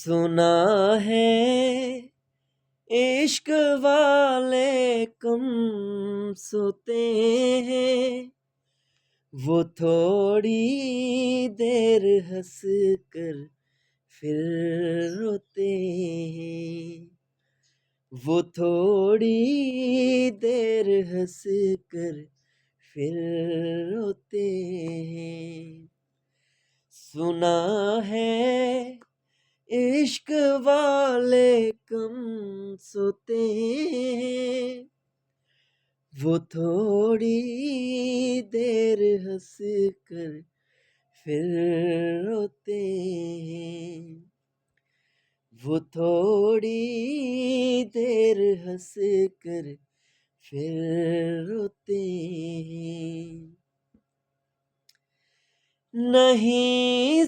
सुना है इश्क वाले कम सोते हैं, वो थोड़ी देर हंस कर फिर रोते हैं, वो थोड़ी देर हंस कर फिर रोते हैं। सुना है इश्क वाले कम सोते हैं, वो थोड़ी देर हंस कर फिर रोते हैं, वो थोड़ी देर हंस कर फिर रोते हैं। नहीं